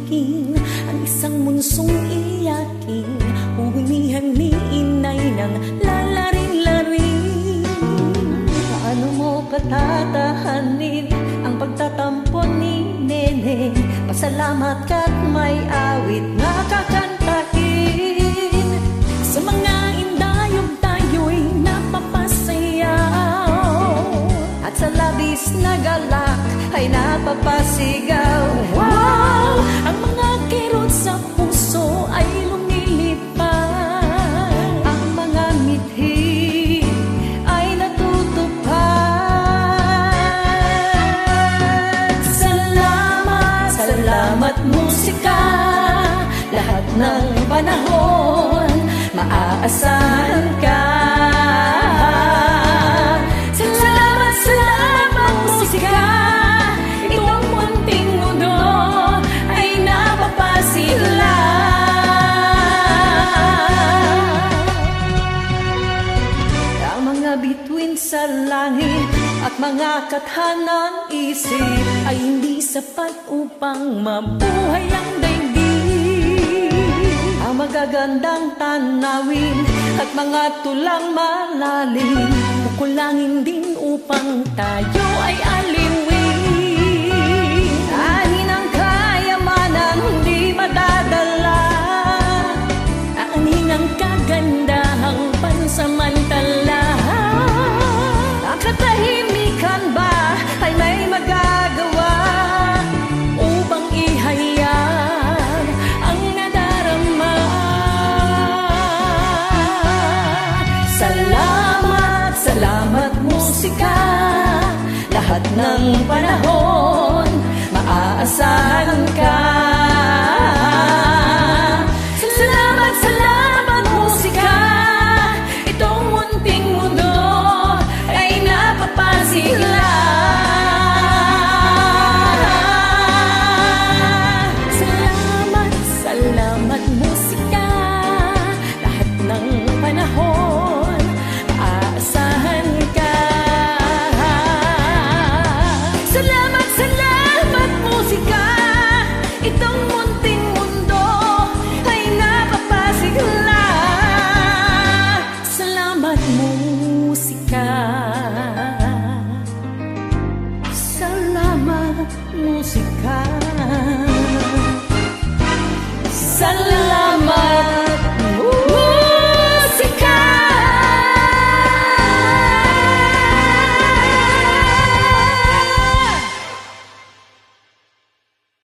ibigin, ang isang munsong iyakin, huhumihan ni inay ng lalarin-larin. Paano mo patatahanin ang pagtatampo ni Nene? Pasalamat ka't may awit na kakantahin. Sa mga indayog tayo'y napapasayaw, at sa labis na galak ay napapasigaw. Wow! Ang mga kirot sa puso ay lumilipad, ang mga mithi ay natutupad. Salamat, salamat musika, lahat ng panahon maaasahan ka. Salamat, salamat musika, itong munting mundo ay napapasila. Ang mga bituin sa langit at mga kathanang isip ay hindi sapat upang mabuhay ang daigdig. Ang magagandang tanawin at mga tulang malalim, kukulangin din upang tayo ay aliwin. Anin ang kayamanan hindi madadala, anin ang kagandahang pansamantala. Ang katahimikan ba ay may magagawa upang ihayag ang nadarama? Salamat, salamat musika, lahat ng panahon maaasahan ka. Salamat, salamat musika, itong munting mundo ay napapasila. Salamat, salamat musika, lahat ng panahon maaasahan ka. Salamat, salamat musika, itong munting mundo ay napapasigla. Salamat musika, salamat musika, salamat.